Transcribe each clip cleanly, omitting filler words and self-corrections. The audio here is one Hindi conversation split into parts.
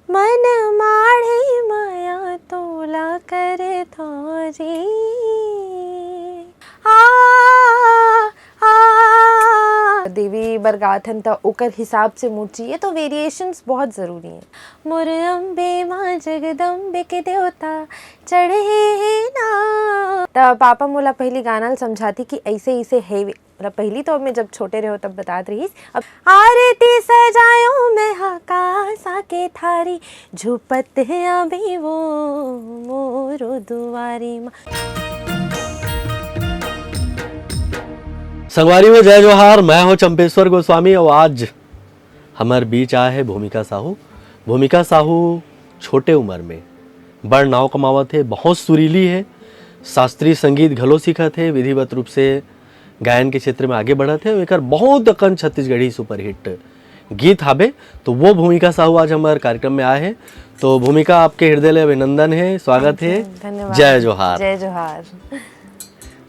मन माढ़ी माया तोला करे थोरी देवी बरगाथन त ओकर हिसाब से मूड चाहिए तो वेरिएशंस बहुत ज़रूरी हैं। मोर अम्बे माँ जगदम्बे के देवता चढ़े ना त पापा मोला पहली गाना समझाती कि ऐसे ऐसे है मतलब पहली तो मैं जब छोटे रहे हो तब बतात रही। अब आरती सजायो मैं हकासा के थारी झुपत है अभी वो मोरो दुआरी। संगवारी में जय जोहार, मैं हूँ चंपेश्वर गोस्वामी और आज हमारे बीच आया है भूमिका साहू। भूमिका साहू छोटे उम्र में बड़ नाव कमावत है, बहुत सुरीली है, शास्त्रीय संगीत घलो सीखत है, विधिवत रूप से गायन के क्षेत्र में आगे बढ़त है। एक बहुत अकन छत्तीसगढ़ी सुपरहिट गीत हाबे तो वो भूमिका साहू आज हमारे कार्यक्रम में आए हैं। तो भूमिका आपके हृदय ले अभिनंदन है, स्वागत है, धन्यवाद। जय जोहार। जय जोहार।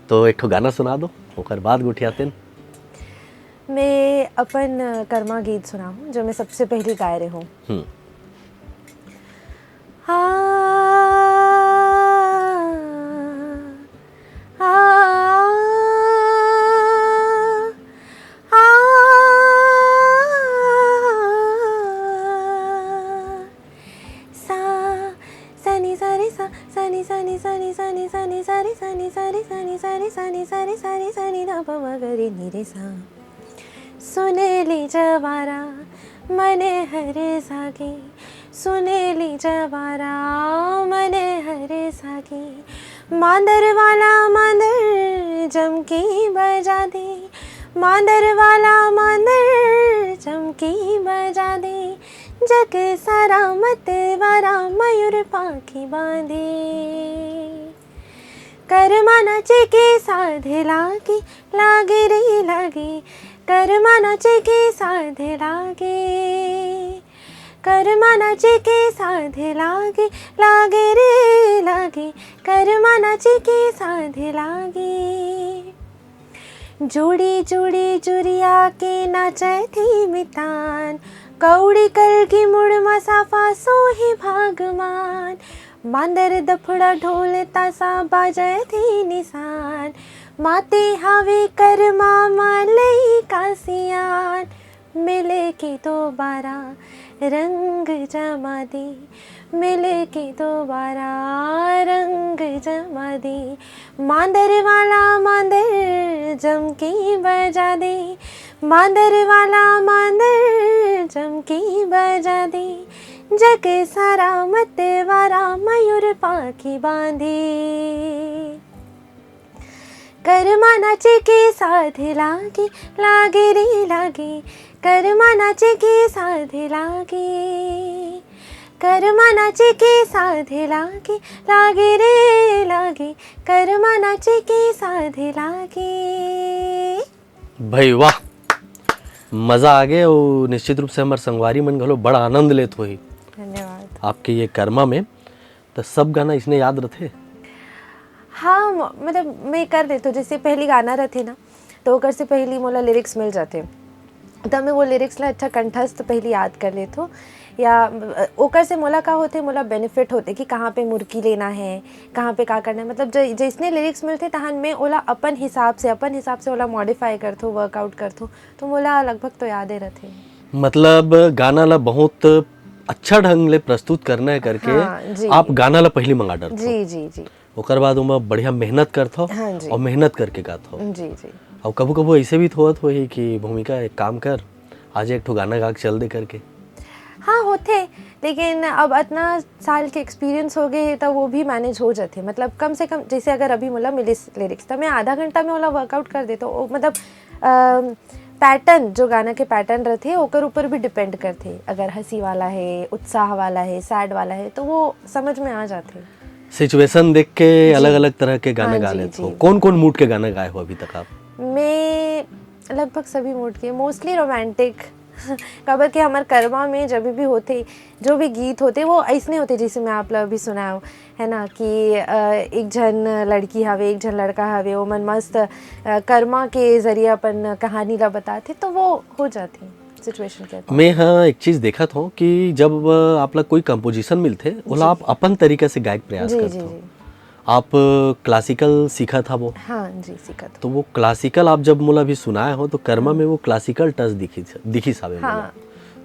तो एक ठो गाना सुना दो, ओकर बाद गुठियातेन। मैं अपन कर्मा गीत सुनाऊं जो मैं सबसे पहली गाय रही हूँ। सुनेली जवारा मने हरे सागे, सुनेली जवारा मने हरे सागे। मांदर वाला मांदर जमकी बजा दे, मांदर वाला मांदर चमकी बजा दे। जग सारा मत वारा मयूर पाखी बांधे। कर्मा नाचे के साधे लागे, लागे रे लागे। कर्मा नाचे के साधे लागे, कर्मा नाचे के साधे लागे, लागे रे लागे। कर्मा नाचे के साधे लागे। जोड़ी जोड़ी जुरिया के नाचे थी मितान, कौड़ी कल की मुड़ मसाफा सोही भागमान। मांदर दफड़ा ढोल तासा बाजे थी निशान, माते हावे कर्मा मालई कासियान। मिले के दोबारा रंग जमा दे, मिले के दोबारा रंग जमा दे। मांदर वाला मांदर जमकी बजा दे, मांदर वाला मांदर जमकी बजा दे। जग सारा मत वारा मयूर पाखी बांधे। कर्मा नाचे के साधे लागे, लागे रे लागे। कर्मा नाचे के साधे लागे, कर्मा नाचे के साधे लागे, लागे रे लागे। कर्मा नाचे के साधे लागे। भाई वाह, मजा आ गया और निश्चित रूप से हमारे संगवारी मन घलो बड़ा आनंद लेत होही। धन्यवाद। आपके ये कर्मा में तो सब गाना इसने याद रथे। हाँ मतलब मैं कर देती हूँ, जैसे पहली गाना रहती ना तो ओकर से पहली मोला लिरिक्स मिल जाते, तो मैं वो लिरिक्स ला अच्छा कंठस्थ पहले याद कर लेती हूँ। या ओकर से मोला का होते, मोला बेनिफिट होते कि कहाँ पे मुर्की लेना है, कहाँ पे का करना है। मतलब जिसने लिरिक्स मिलते तहन मैं ओला अपन हिसाब से ओला मॉडिफाई करथो, वर्कआउट करथो, तो मोला लगभग तो याद ही रहते। मतलब गाना ला बहुत अच्छा ढंग ले प्रस्तुत करना है करके हाँ, आप गाना ला पहली मंगा डरथो। जी जी जी। ओकर बाद उमा बढ़िया मेहनत करथो। हाँ और मेहनत करके गाथो। जी जी। और कबू कबू ऐसे भी थोत होही कि भूमिका एक काम कर, आज एक ठो गाना गा के चल दे करके। हाँ होते, लेकिन अब इतना साल के एक्सपीरियंस हो गए तो वो भी मैनेज हो जाते। मतलब कम से कम जैसे अगर अभी मोला मिले लिरिक्स तो मैं आधा घंटा में ओला वर्कआउट कर देता हूँ। मतलब पैटर्न जो गाना के पैटर्न रहते ओकर ऊपर भी डिपेंड करते। अगर हंसी वाला है, उत्साह वाला है, सैड वाला है तो वो समझ में आ जाते। सिचुएशन देख के अलग अलग तरह के गाने गा जी, लेते हो। जी। कौन कौन मूड के गाने गाए हो अभी तक आप? मैं लगभग सभी मूड के, मोस्टली रोमांटिक। खबर कि हमारे कर्मा में जब भी होते जो भी गीत होते वो ऐसने होते जैसे मैं आप लोग भी सुनाओ है ना कि एक जन लड़की हवे, एक जन लड़का हवे, वो मन मस्त कर्मा के जरिए अपन कहानी ला बताते तो वो हो जाती सिचुएशन के मैं हाँ एक चीज देखा था कि जब आपला कोई कंपोजिशन मिलते ओला आप अपन तरीके से गायक प्रयास जी करते जी हो। जी आप क्लासिकल सीखा था वो, हाँ जी सीखा तो वो क्लासिकल आप जब मोला भी सुनाए हो तो कर्मा में वो क्लासिकल टच दिखी सावे मोला। हाँ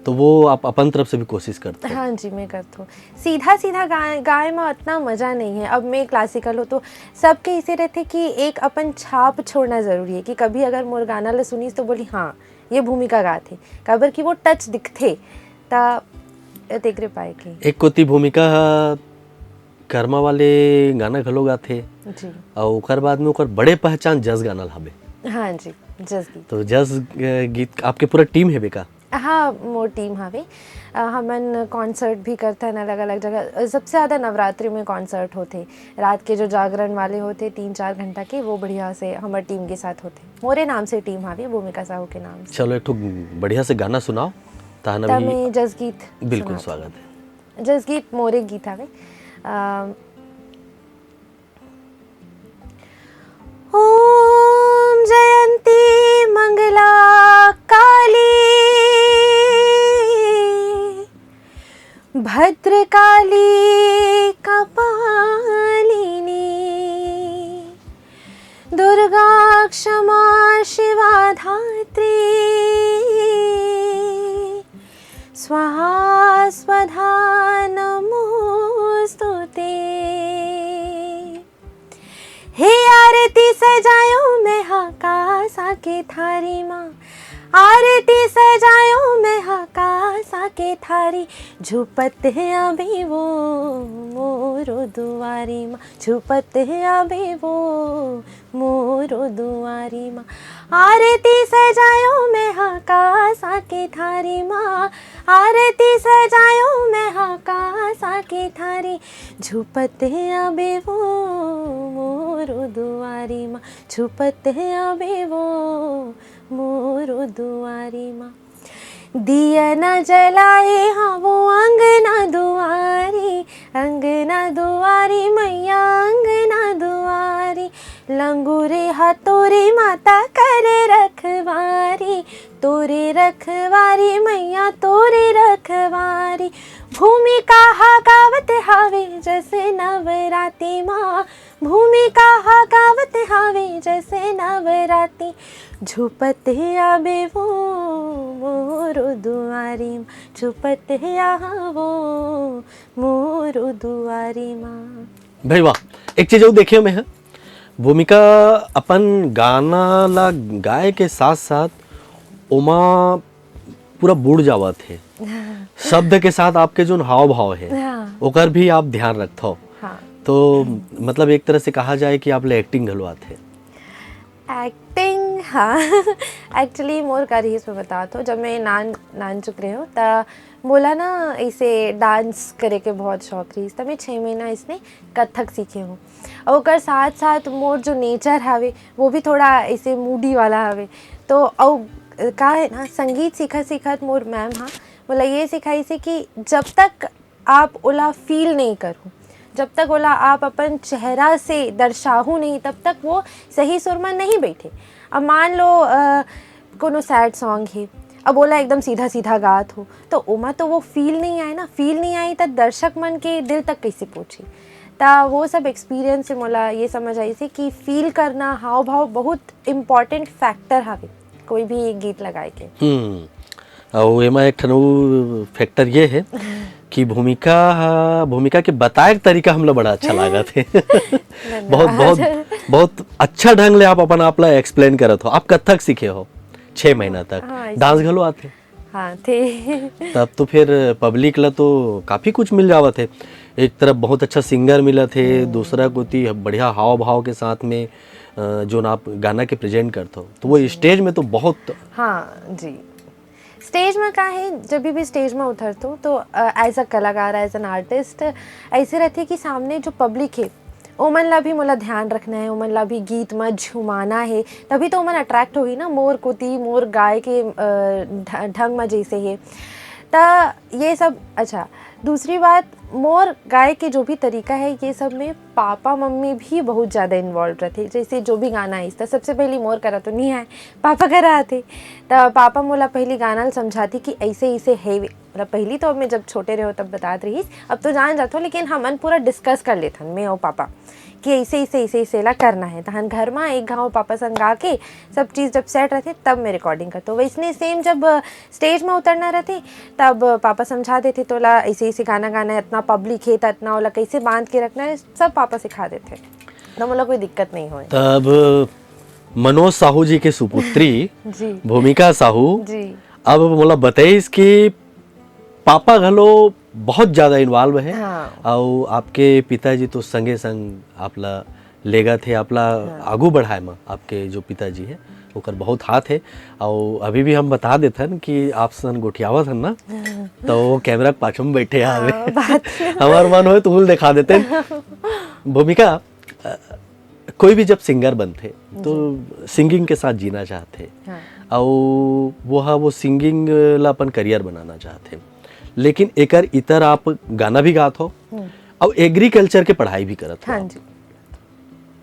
तो वो आप अपन तरफ से भी कोशिश करते हो। हाँ जी मैं करती हूँ। सीधा सीधा गाय में उतना मज़ा नहीं है। अब मैं क्लासिकल हो तो सबके इसे रहते कि एक अपन छाप छोड़ना ज़रूरी है कि कभी अगर मोर गाना ले सुनीस तो बोली हाँ ये भूमिका गा थे काबर कि वो टच दिखते ता देख रे पाए कि एक कोती भूमिका कर्मा वाले गाना घलो गाथे जी और ओकर बाद में ओकर बड़े पहचान जस गाना हबे। हाँ जी जस गीत तो जस गीत आपके पूरा टीम है बेका? हाँ मोर टीम हवे। हमन कॉन्सर्ट भी करते हैं अलग अलग जगह। सबसे ज़्यादा नवरात्रि में कॉन्सर्ट होते, रात के जो जागरण वाले होते 3-4 घंटा के, वो बढ़िया से हमारे टीम के साथ होते। मोरे नाम से टीम हवे, भूमिका साहू के नाम से। चलो एक ठो बढ़िया से गाना सुनाओ ताना तब भी। मैं जस गीत बिल्कुल सुनात स्वागत है। हूँ। जस गीत मोरे गीत हवे। ओम जयंती मंगला काली भद्रकाली कपालिनी दुर्गा क्षमा शिवा धात्री स्वाहा स्वधा नमोस्तुते। हे आरती सजायो मैं आकाशा के थारी माँ, आरती सजायो मैं आकाशा के थारी, झुपत है अभी वो मोरो दुआरी माँ, झुपत है अभी वो मोरो दुआरी माँ। आरती सजायो मैं आकाशा के थारी माँ, आरती सजायो मैं आकाशा के थारी, झुपत है अभी वो मोरो दुआरी माँ, झुपत है अभी वो मोरो दुआरी माँ। दिया न जलाए हाँ वो अंगना दुआरी, अंगना दुआरी मैया अंगना दुआरी, लंगूरे हाथोरे माता करे रखवारी, तोरे रखवारी मैया तोरे रखवारी। भूमिका हा गावत हावे जैसे नवराती माँ, भूमिका हा गावत हावे जैसे नवराती, झुपत है आबे वो मोरो दुआरी माँ, झुपत है यहाँ वो मोरो दुआरी माँ। भाई वाह, एक चीज और देखियो मैं है भूमिका अपन गाना ला गाए के साथ साथ ओमा पूरा बुड़ जावत है। शब्द के साथ आपके जो हाव भाव है हाँ ओकर भी आप ध्यान रखते हो। हाँ तो मतलब एक तरह से कहा जाए कि आप ले एक्टिंग घलवात है। एक्टिंग हाँ एक्चुअली मोर का रही इसमें बता तो जब मैं नान चुक रही हूँ ता बोला ना इसे डांस करे के बहुत शौक रही, तब मैं 6 महीना इसमें कथक सीखे हूँ। और ओकर साथ साथ मोर जो नेचर हवे वो भी थोड़ा इसे मूडी वाला हवे। तो और का है ना संगीत सीखा सीखत मोर मैम हाँ बोला ये सिखाई से कि जब तक आप ओला फील नहीं करूँ, जब तक ओला आप अपन चेहरा से दर्शाहू नहीं, तब तक वो सही सुर में नहीं बैठे। अब मान लो कोनो सैड सॉन्ग है, अब बोला एकदम सीधा सीधा गात हो तो ओमा तो वो फील नहीं आए ना, फील नहीं आई तब दर्शक मन के दिल तक कैसे पहुँची। ता वो सब एक्सपीरियंस से मोला ये समझ आई से कि फील करना हाव भाव बहुत इम्पॉर्टेंट फैक्टर हवे कोई भी गीत लगाए के। और एमा एक ठन फैक्टर ये है कि भूमिका के बताए तरीका हमला बड़ा अच्छा लगा थे। बहुत बहुत बहुत अच्छा ढंग ले आप अपन आपला एक्सप्लेन करत हो। आप कथक सीखे हो 6 महीना तक, हाँ, डांस घलो आते हाँ थे। तब तो फिर पब्लिक ला तो काफी कुछ मिल जावा थे। एक तरफ बहुत अच्छा सिंगर मिला थे, दूसरा कोती बढ़िया हाव भाव के साथ में जो आप गाना के प्रेजेंट करते हो, तो वो स्टेज में तो बहुत। हाँ जी स्टेज में का है जब भी स्टेज में उतरते हो तो एज अ कलाकार एज एन आर्टिस्ट ऐसे रहते कि सामने जो पब्लिक है ओमन ला भी मोला ध्यान रखना है, ओमन ला भी गीत में झुमाना है, तभी तो ओमन अट्रैक्ट होगी ना मोर कोती मोर गाय के ढंग में जैसे है ता ये सब। अच्छा दूसरी बात, मोर गाय के जो भी तरीका है ये सब में पापा मम्मी भी बहुत ज़्यादा इन्वॉल्व रहते। जैसे जो भी गाना आई था सबसे पहले मोर करा तो नहीं आए, पापा करा आते। तो पापा मोला पहली गाना समझाती कि ऐसे ऐसे है, मतलब पहली तो मैं जब छोटे रहो तब बतात रही, अब तो जान जाता हूँ, लेकिन हमन पूरा डिस्कस कर लेते मैं और पापा कि ऐसे ऐसे ऐसे ऐसे ला करना है। तहन घर में एक घाव पापा संग गा के सब चीज़ जब सेट रहते तब मैं रिकॉर्डिंग करता हूँ। वैसने सेम जब स्टेज में उतरना रहते तब पापा समझा देते, तो ला ऐसे ऐसे गाना गाना है, इतना पब्लिक है तो इतना वाला कैसे बांध के रखना है, सब पापा सिखा देते, तो मोला कोई दिक्कत नहीं हुई। तब मनोज साहू जी के सुपुत्री जी भूमिका साहू जी अब मोला बताइस कि पापा घलो बहुत ज़्यादा इन्वॉल्व है। हाँ। और आपके पिताजी तो संगे संग आपला लेगा थे, आपला आगू बढ़ाए में आपके जो पिताजी है ओकर बहुत हाथ है। और अभी भी हम बता देथन कि आप सन गोठियावत हन ना, तो वो कैमरा के पाछू में बैठे आवे हमार मन हो तो दिखा देते। भूमिका कोई भी जब सिंगर बनते तो सिंगिंग के साथ जीना चाहते, और वो सिंगिंग ला अपन करियर बनाना चाहते, लेकिन एकर इतर आप गाना भी गात हो और एग्रीकल्चर के पढ़ाई भी करत हो। हाँ जी।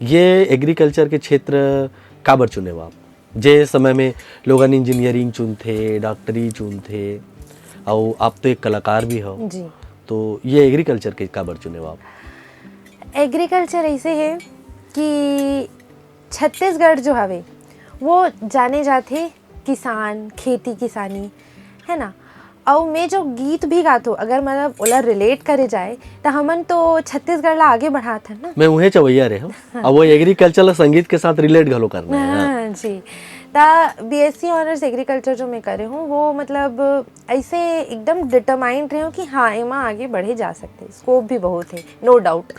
ये एग्रीकल्चर के क्षेत्र काबर चुने हो आप? जे समय में लोगन इंजीनियरिंग चुनते, डॉक्टरी चुनते, और आप तो एक कलाकार भी हो जी। तो ये एग्रीकल्चर के काबर चुने हो आप? एग्रीकल्चर ऐसे है कि छत्तीसगढ़ जो हवे वो जाने जाते किसान, खेती किसानी है ना। और मैं जो गीत भी गातो, अगर मतलब ओला रिलेट करे जाए तो हमन तो छत्तीसगढ़ ला आगे बढ़ाते हैं ना। मैं उहे चवैया रहे हूँ और वो एग्रीकल्चर ला संगीत के साथ रिलेट घलो करना है। हाँ जी। ता बीएससी ऑनर्स एग्रीकल्चर जो मैं करे हूँ वो मतलब ऐसे एकदम डिटरमाइंड रही हूँ कि हाँ एमा आगे बढ़े जा सकते, स्कोप भी बहुत है, नो डाउट।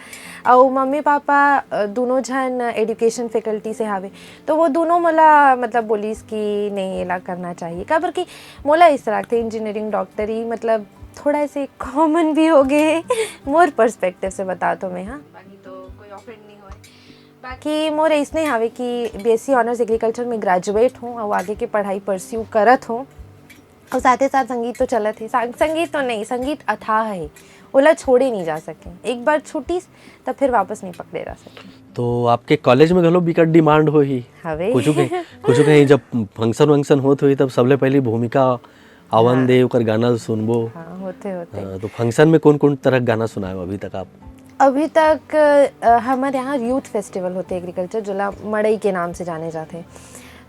और मम्मी पापा दोनों जन एजुकेशन फैकल्टी से हावे, तो वो दोनों मोला मतलब बोलीस कि नहीं एला करना चाहिए, काबर कि मोला इस तरह थे इंजीनियरिंग डॉक्टरी मतलब थोड़ा ऐसे कॉमन भी हो गए मोर पर्सपेक्टिव से बता तो मैं, हाँ बाकी तो कोई ऑफेंड नहीं हुआ। बाकी मोर ऐसने हावे कि बीएससी ऑनर्स एग्रीकल्चर में ग्रेजुएट हूँ और आगे की पढ़ाई परस्यू करत हूँ, और साथ ही साथ संगीत तो चलत है। संगीत तो नहीं, संगीत अथाह है, ओला छोड़े नहीं जा सके, एक बार छूटी तब फिर वापस नहीं पकड़े जा सके। तो आपके कॉलेज में घलो बिकट डिमांड हो ही हवे कुछ कहीं जब फंक्शन वंक्शन होत हुई तब सबले पहले भूमिका आवन दे ओकर गाना सुनबो। हाँ होते तो फंक्शन में कौन कौन तरह गाना सुनाए हो अभी तक आप? अभी तक हमारे यहाँ यूथ फेस्टिवल होते एग्रीकल्चर जो मड़ई के नाम से जाने जाते,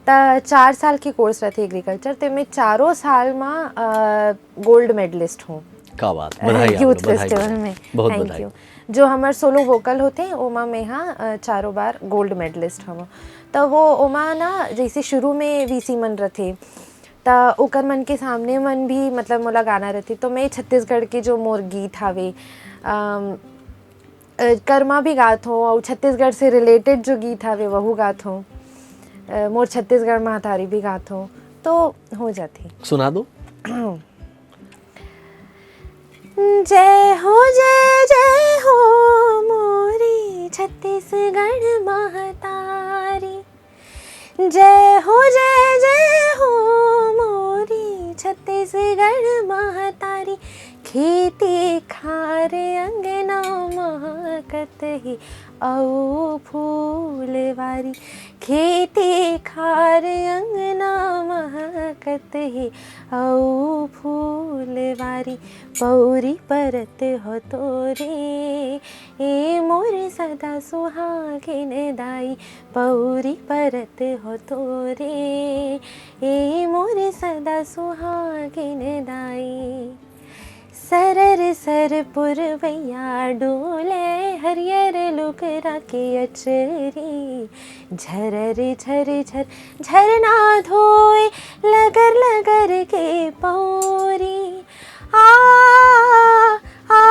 तो 4 साल की कोर्स रहती एग्रीकल्चर, तो मैं 4 साल में गोल्ड मेडलिस्ट हूँ। क्या बात, बधाई यूथ फेस्टिवल में, बहुत थैंक बधाई। यू। जो हमारे सोलो वोकल होते हैं ओमा में हाँ 4 बार गोल्ड मेडलिस्ट हम, तो वो ओमा ना जैसे शुरू में वीसी मन रथे तो ओकर मन के सामने मन भी मतलब मोला गाना रहती, तो मैं छत्तीसगढ़ के जो मोर गीत हावे कर्मा भी गात हूँ, और छत्तीसगढ़ से रिलेटेड जो गीत हावे वहू गात हूँ, मोर छत्तीसगढ़ महातारी भी गात हूँ, तो हो जाती। सुना दो। जय हो मोरी छत्तीसगढ़ महातारी, जय हो मोरी छत्तीसगढ़ महातारी, खेती खार अंगना महकत ही औ फूलवारी, खेती खार अंगना महकत ही औ फूलवारी, पौरी परत हो तोरे ए मोर सदा सुहागिन दाई, पौरी परत हो तोरे ए मोर सदा सुहागिन दाई, सरर सर पुरवैया डोले हरियर लुकरा के अचरी, झरर झर झर झरना धोए लगर लगर के पौरी, आ आ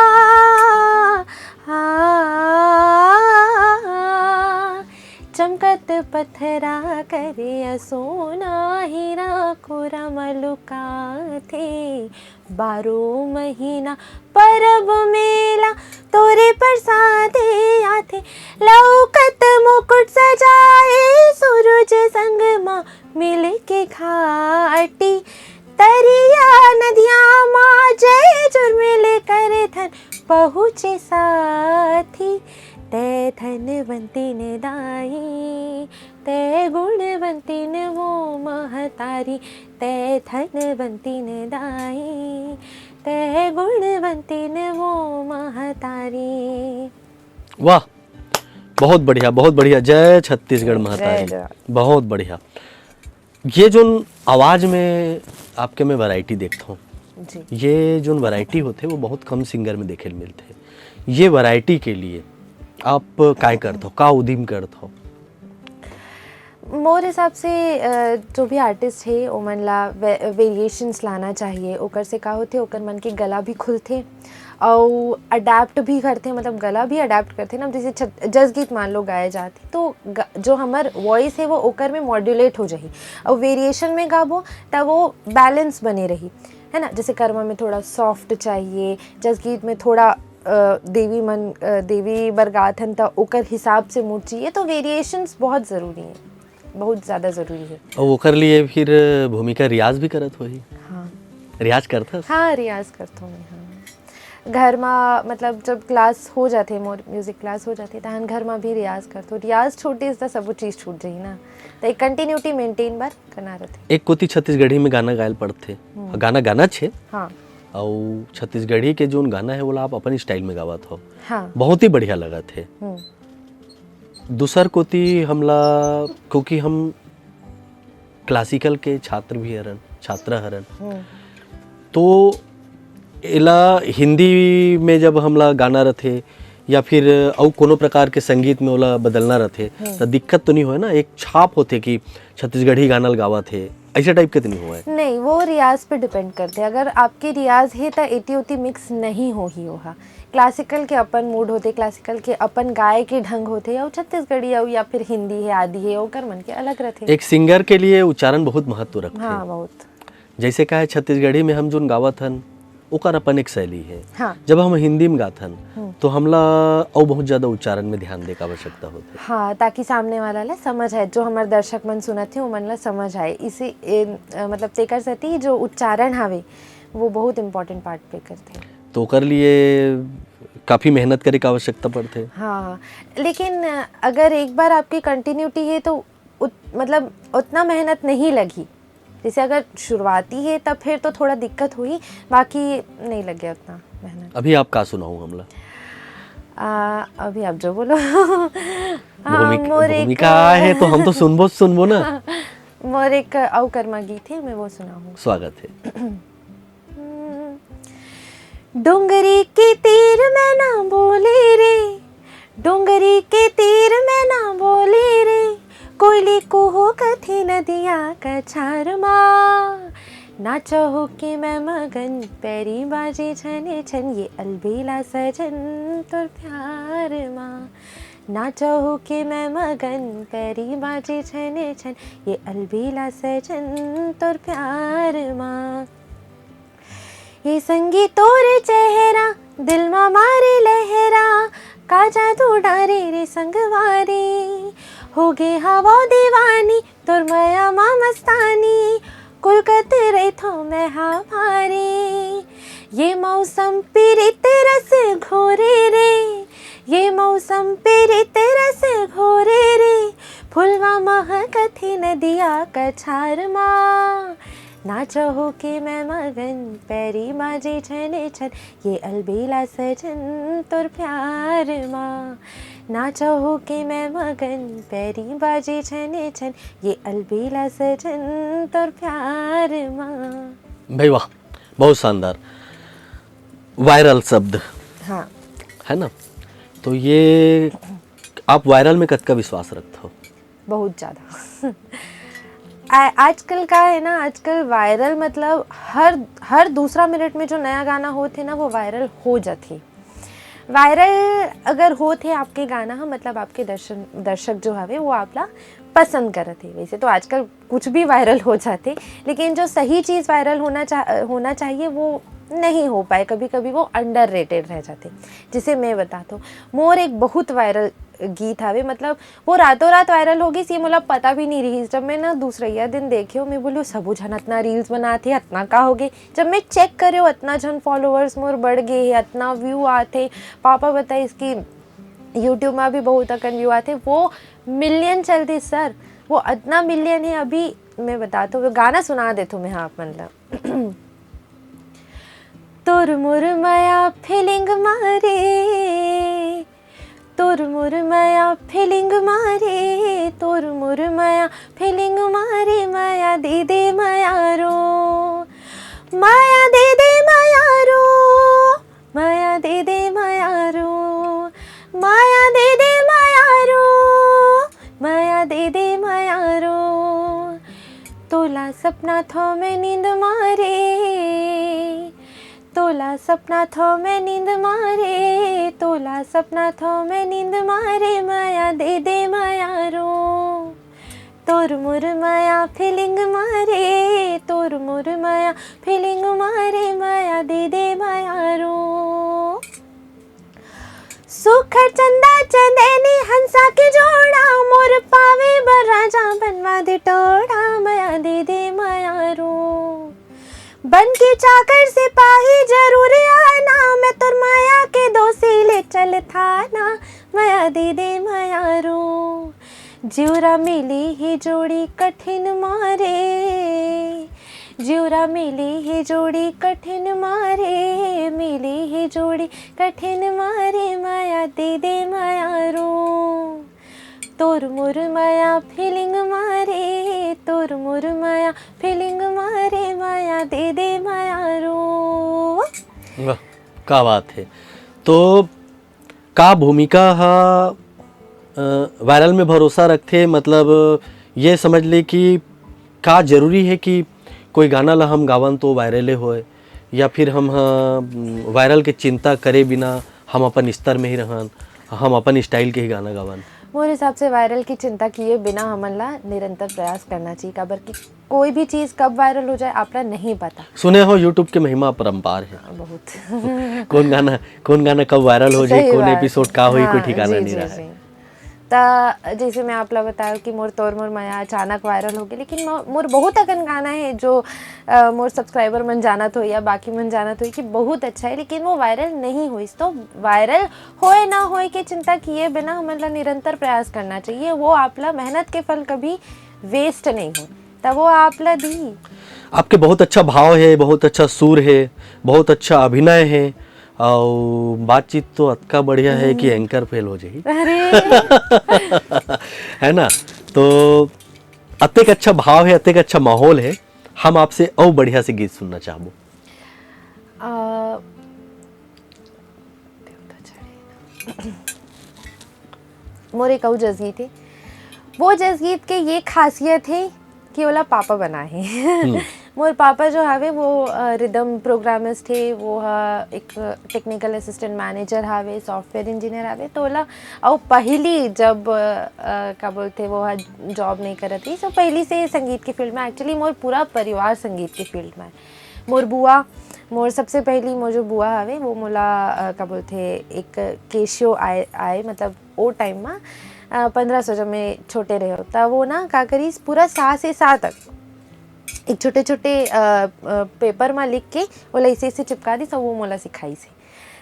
आ चमकत पत्थरा करे सोना हीरा कोरा मलुका थे, 12 महीना परब मेला तोरे प्रसादे आथे, लौकत मुकुट सजाए सूरज संग माँ मिल के घाटी, तरिया नदियाँ माँ जय जुर्मिले कर धन पहुँचे साथी तै धनवंती ने दाई तै गुणवंती ने वो महतारी तै धनवंती ने दाई तै गुणवंती ने वो महतारी। वाह, बहुत बढ़िया, जय छत्तीसगढ़ जय महतारी, जय। बहुत बढ़िया। ये जो आवाज में आपके में वैरायटी देखता हूँ, जी ये जो वैरायटी होते वो बहुत कम सिंगर में देखे मिलते। ये वैरायटी के लिए आप काय करते हो, का उद्यम करते हो? मोर हिसाब से जो भी आर्टिस्ट है ओ मन ला वेरिएशंस लाना चाहिए। ओकर से का होते ओकर मन के गला भी खुलते और अडेप्ट भी करते, मतलब गला भी अडेप्ट करते ना। जैसे जस गीत मान लो गाए जाते तो जो हमार वॉइस है वो ओकर में मॉड्यूलेट हो जाही और वेरिएशन में गाबो तब वो बैलेंस बने रही, है ना। जैसे कर्मा में थोड़ा सॉफ्ट चाहिए, जस गीत में थोड़ा देवी बरगात हन त ओकर हिसाब से मूड चाहिए। तो वेरिएशंस बहुत ज़रूरी है, बहुत ज़्यादा ज़रूरी है। और ओकर लिए फिर भूमिका रियाज भी करत होही? हाँ रियाज करता? हाँ रियाज़ करता हूँ मैं। हाँ घर में मतलब जब क्लास हो जाते मोर म्यूजिक क्लास हो जाती तहन घर में भी रियाज़ करते हो। रियाज़ छूटे तो सब चीज़ छूट जाही ना, तो एक कंटिन्यूटी मेंटेन बार करना रहते। एक कोती छत्तीसगढ़ी में गाना गायल पड़ते, गाना गाना छे हाँ और छत्तीसगढ़ी के जो गाना है वो आप अपन स्टाइल में गावत हो, हाँ बहुत ही बढ़िया लगा थे। दूसर कोती हमला क्योंकि हम क्लासिकल के छात्र भी हरन, छात्रा हरन, तो एला हिंदी में जब हमला गाना रथे या फिर और कोनो प्रकार के संगीत में ओला बदलना रथे तो दिक्कत तो नहीं होए ना? एक छाप होते कि छत्तीसगढ़ी गाना गावा थे, ऐसे टाइप के तो नहीं हुआ? नहीं, वो रियाज पे डिपेंड करते। अगर आपके रियाज है तो एटी ओटी मिक्स नहीं हो ही होगा। क्लासिकल के अपन मूड होते, क्लासिकल के अपन गाय के ढंग होते, और छत्तीसगढ़ी या फिर हिंदी है आदि है ओकर मन के अलग रहते। एक सिंगर के लिए उच्चारण बहुत महत्व रखते। हाँ बहुत। जैसे का है छत्तीसगढ़ी में हम जो गावत हन ओकर अपन एक शैली है। हाँ जब हम हिंदी में गात हन तो हमला और बहुत ज्यादा उच्चारण में ध्यान दे का आवश्यकता होती। हाँ ताकि सामने वाला ला समझ आए, जो हमारे दर्शक मन सुनत थे वो मन ला समझ आए। इसी मतलब तेकर सती जो उच्चारण हावे वो बहुत इम्पोर्टेंट पार्ट प्ले करते हैं। तो कर लिए काफी मेहनत करे का आवश्यकता पड़ते। हाँ लेकिन अगर एक बार आपकी कंटिन्यूटी है तो मतलब उतना मेहनत नहीं लगी। जैसे अगर शुरुआती है तब फिर तो थोड़ा दिक्कत हुई, बाकी नहीं लग गया उतना मेहनत। अभी आप का सुनाऊं हमला? अभी आप जो बोलो। भूमिका है तो हम तो सुनबो ना। मोर एक औ कर्मा गीत है, मैं वो सुनाऊं। स्वागत है। डोंगरी के तीर में ना बोले रे, डोंगरी के तीर में ना बोले रे, कोयले को हो कथे नदिया कछार माँ, ना चाहो कि मैं मगन पैरी बाजे छने छन, ये अलबेला सजन तोर प्यार माँ, ना चाहो कि मैं मगन पैरी बाजे छने छन, ये अलबेला सजन तोर प्यार माँ। ये संगीत तोरे चेहरा दिल में मारे लहरा, का जादू डारे रे संगवारी, हो गे हवा दीवानी तोर माया माँ मस्तानी, कुलकत रे थो मैं भारी। ये मौसम पीरित रस घोरे रे, ये मौसम पीरित रस घोरे रे, फुलवा महकथी नदिया कछार माँ, ना चाहो कि मैं मगन पैरी बाजे छने छन, ये अलबेला सजन तोर प्यार माँ, ना चाहो कि मैं मगन पैरी बाजे छने छन, ये अलबेला सजन तोर प्यार माँ। भाई वाह, बहुत शानदार। वायरल शब्द हाँ है ना, तो ये आप वायरल में कद का विश्वास रखते हो? बहुत ज़्यादा। आजकल का है ना, आजकल वायरल मतलब हर दूसरा मिनट में जो नया गाना होते ना वो वायरल हो जाती। वायरल अगर होते आपके गाना मतलब आपके दर्शक जो हवे वो आपला पसंद करते। वैसे तो आजकल कुछ भी वायरल हो जाते, लेकिन जो सही चीज़ वायरल होना चाहिए वो नहीं हो पाए, कभी कभी वो अंडररेटेड रह जाते। जिसे मैं बताता हूँ, मोर एक बहुत वायरल गीत हवे, मतलब वो रातों रात वायरल हो गई सी, मोला पता भी नहीं रही। जब मैं ना दूसरा दिन देखे मैं बोलूँ सबो झन इतना रील्स बनाते, इतना का हो गए। जब मैं चेक करे इतना झन फॉलोअर्स मोर बढ़ गए, इतना व्यू आते। पापा बताए इसकी यूट्यूब में भी बहुत अकन व्यू आते, वो मिलियन चलते सर, वो इतना मिलियन है। अभी मैं बताता हूँ, गाना सुना देता हूँ मैं, हाँ मतलब तोर मोर माया फीलिंग मारे, तोर मोर माया फीलिंग मारे, तोर मोर माया फीलिंग मारे, माया दे दे माया रो, माया दे दे माया रो, माया दे दे माया रो, माया दे दे माया रो, माया दे दे माया रो। तोला सपना था मैं नींद मारे, तोला सपना था मैं नींद मारे, तोला सपना था मैं नींद मारे, माया दे दे माया रो, तोर मोर माया फीलिंग मारे, तोर मोर माया फीलिंग मारे, माया दे दे माया रो। सुखर चंदा चंदेनी हंसा के जोड़ा, मोर पावे बर राजा बनवा दे टोड़ा, माया दे दे माया रो। बन के चाकर सिपाही जरूर आना, मैं तोर माया के दोषी ले चल थाना, माया दे दे माया रो। जिउरा मिली ही जोड़ी कठिन मारे, जिउरा मिली ही जोड़ी कठिन मारे, मिली ही जोड़ी कठिन मारे, माया दे दे माया रो। तोर मोर माया फीलिंग मारे, तोर मोर माया फीलिंग मारे, माया दे दे माया रो। वाह, क्या बात है। तो का भूमिका हा वायरल में भरोसा रखते, मतलब ये समझ ले कि का जरूरी है कि कोई गाना ला हम गावन तो वायरले होए, या फिर हम वायरल के चिंता करे बिना हम अपन स्तर में ही रहन, हम अपन स्टाइल के ही गाना गावन। मोर हिसाब से वायरल की चिंता किए बिना हमन ला निरंतर प्रयास करना चाहिए, काबर कि कोई भी चीज़ कब वायरल हो जाए आपला नहीं पता। सुने हो यूट्यूब के महिमा अपरंपार है बहुत कौन गाना कब वायरल हो जाए, सही कौन बात। एपिसोड का होई, कोई हाँ, ठिकाना जी, नहीं जी, रहा है। जी। ता जैसे मैं आपला बताया कि मोर तोर मोर माया अचानक वायरल हो गई, लेकिन मोर बहुत अकन गाना है जो मोर सब्सक्राइबर मन जानत हो या बाकी मन जानत हो कि बहुत अच्छा है, लेकिन वो वायरल नहीं हुई। तो वायरल होए ना होए की चिंता किए बिना हमें निरंतर प्रयास करना चाहिए। वो आपला मेहनत के फल कभी वेस्ट नहीं हो, तब वो आपला दी। आपके बहुत अच्छा भाव है, बहुत अच्छा सुर है, बहुत अच्छा अभिनय है, और बातचीत तो अतका बढ़िया है कि एंकर फेल हो जाएगी। है ना। तो अतेक अच्छा भाव है, अतेक अच्छा माहौल है, हम आपसे और बढ़िया से गीत सुनना चाहबो। मोर एक और जज़गीत है, वो जज़गीत के ये खासियत है कि ओला पापा बना है। मोर पापा जो हावे वो रिदम प्रोग्रामिस्ट थे, वो एक टेक्निकल असिस्टेंट मैनेजर हावे, सॉफ्टवेयर इंजीनियर हावे। तो ओला और पहली जब क्या बोलते वो जॉब नहीं करत थी, तो पहली से संगीत की फील्ड में, एक्चुअली मोर पूरा परिवार संगीत की फील्ड में है। मोर बुआ, मोर सबसे पहली मोर जो बुआ हावे वो मोला क्या बोलते एक केशियो आए मतलब वो टाइम में 1500 जब मैं छोटे रहे हो, तब वो ना का करी पूरा 7 से 7 तक एक छोटे छोटे पेपर में लिख के वो ऐसे चिपका दी, सब वो मोला सिखाई से।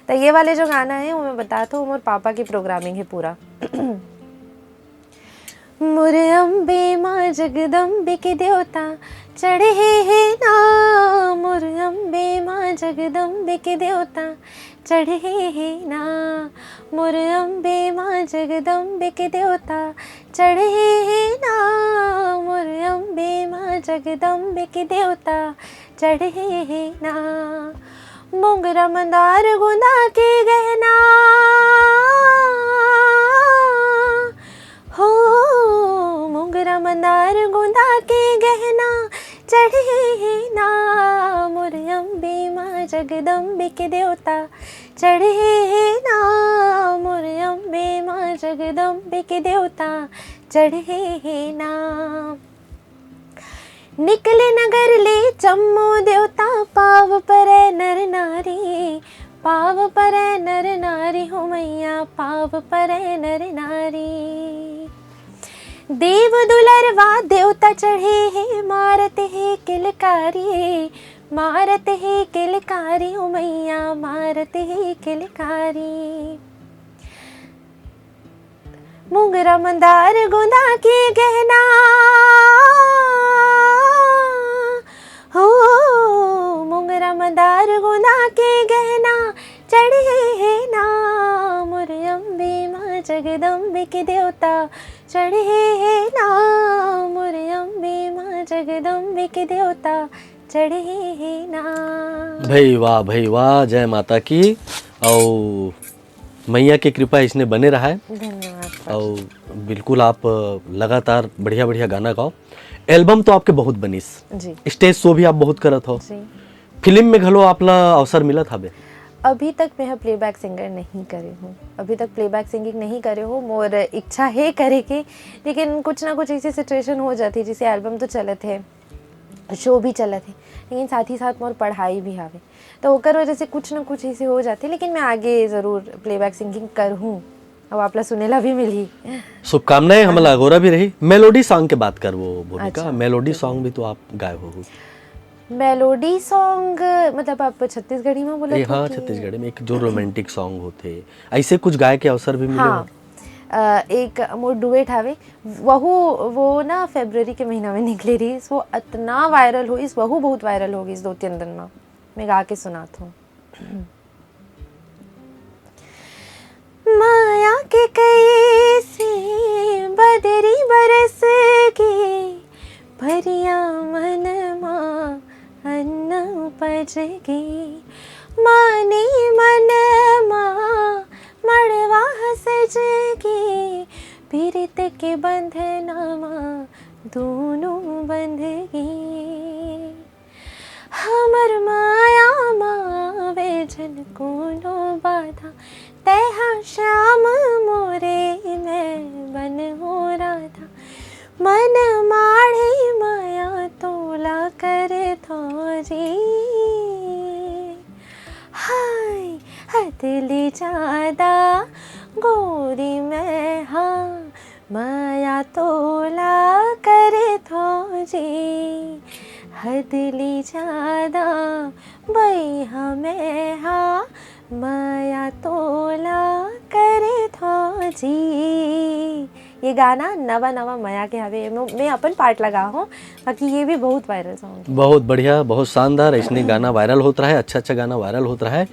तो ये वाले जो गाना है वो मैं बताता हूँ, मोर पापा की प्रोग्रामिंग है पूरा। मोरे अम्बे माँ जगदम्बे के देवता चढ़े है ना, मोर अम्बे माँ जगदम्बे के देवता चढ़े है ना, मोर अम्बे माँ जगदम्बे के देवता चढ़े है ना, मोर अम्बे माँ जगदम्बे के देवता चढ़े है ना। मोंगरा मंदार गुंदा के गहना हो, मोंगरा मंदार गुंदा के गहना चढ़े है ना, मोर अम्बे माँ जगदम्बे के देवता चढ़े है ना, मोर अम्बे माँ जगदम्बे के देवता चढ़े है ना। निकले नगर ले चम्मो देवता, पाव पर नर नारी, पाव पर नर नारी हो मैया पाव परे नर नारी। देव दुलरवा देवता चढ़े हैं मारत है किलकारी, मारत है किलकारी ओ मैया मारत है किलकारी। मुंगरा मंदार गोंदा के गहना हो, मुंगरा मंदार गोंदा के गहना चढ़े है ना, मोर अम्बे माँ जगदम्बे के देवता चढ़े है ना, मोर अम्बे माँ जगदम्बे के देवता चढ़े है ना। भाई वाह, जय माता की। और मैया की कृपा इसने बने रहा है। धन्यवाद। और बिल्कुल आप लगातार बढ़िया बढ़िया गाना गाओ। एल्बम तो आपके बहुत बनीस जी, स्टेज शो भी आप बहुत करत हो जी। फिल्म में घलो आपला अवसर मिलत हवे। अभी तक मैं प्लेबैक सिंगर नहीं करे हूँ, अभी तक प्लेबैक सिंगिंग नहीं करे हो। मोर इच्छा है करे के, लेकिन कुछ ना कुछ ऐसी सिचुएशन हो जाती है। जैसे एल्बम तो चलत है, शो भी चलत है, लेकिन साथ ही साथ मोर पढ़ाई भी हावे, तो ओकर वजह से कुछ ना कुछ ऐसे हो जाते। लेकिन मैं आगे ज़रूर प्लेबैक सिंगिंग करहूँ, अब आपला सुनेला भी मिली। शुभकामनाएं हमला अगोरा भी रही। मेलोडी सॉन्ग के बात कर वो भूमिका। अच्छा, मेलोडी सॉन्ग भी तो आप गाए हो। मेलोडी सॉन्ग मतलब आप छत्तीसगढ़ी में बोले? हाँ, छत्तीसगढ़ी में एक जो रोमांटिक सॉन्ग होते ऐसे कुछ गाए के अवसर भी मिले। हाँ, एक मोर डुएट हावे, वो ना फरवरी के महीना में निकले रही। वो इतना वायरल हो, इस वहू बहुत वायरल हो गई इस 2-3 दिन में। मैं गा के सुनाता हूँ। माया के कैसे बदरी बरस के, भरिया मन माँ अन्न उपज गे, माने मन माँ मड़वा सज गे, पीरित के बंधनमा दोनों बंध गे। हमर माया मावे जन कोनो बाधा, तैहा श्याम मोरे मैं बन हो राधा। मन माढ़े माया तोला कर थोरी, हाय हथली ज्यादा गोरी मैं हाँ, माया तोला कर थोरी, हदली ज्यादा बई हमें हाँ, माया तोला करे थो जी। ये गाना नवा नवा माया के हवे, मैं अपन पार्ट लगा हूँ, बाकी ये भी बहुत वायरल सॉन्ग है। बहुत बढ़िया, बहुत शानदार। इसने गाना वायरल होता रहा है, अच्छा गाना वायरल होता रहा है।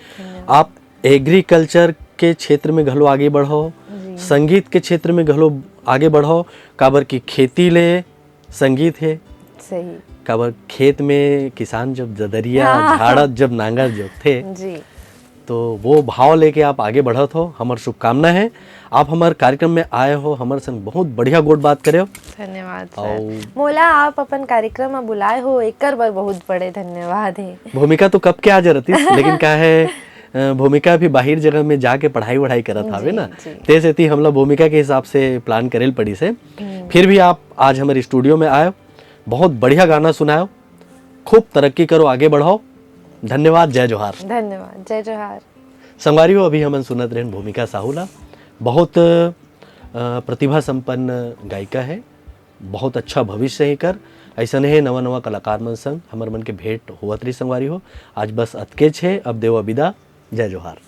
आप एग्रीकल्चर के क्षेत्र में घलो आगे बढ़ो, संगीत के क्षेत्र में घलो आगे बढ़ो। काबर की खेती ले संगीत है सही, काबर खेत में किसान जब जदरिया झाड़त जब नांगर जोते जी, तो वो भाव लेके आप आगे बढ़त हो। हमार शुभकामना है। आप हमारे कार्यक्रम में आए हो, हमारे संग बहुत बढ़िया गोट बात करे हो। धन्यवाद सर। मोला आप अपन कार्यक्रम में बुलाए हो, एकर बर बहुत बड़े धन्यवाद है। भूमिका तो कब के आ जरती, लेकिन क्या है भूमिका भी बाहर जगह में जाके पढ़ाई वढ़ाई करत हावे ना, ते सेती हमला भूमिका के हिसाब से प्लान करेल पड़ी से। फिर भी आप आज हमारे स्टूडियो में आए, बहुत बढ़िया गाना सुनाओ, खूब तरक्की करो, आगे बढ़ाओ। धन्यवाद, जय जोहार। धन्यवाद, जय जोहार। संगवारी हो, अभी हमन सुनत रहे भूमिका साहूला, बहुत प्रतिभा संपन्न गायिका है, बहुत अच्छा भविष्य है कर। ऐसा नहीं है नवा नवा कलाकार मन संग हमर मन के भेंट होवत रही। संगवारी हो, आज बस अतकेच है, अब देव विदा, जय जोहार।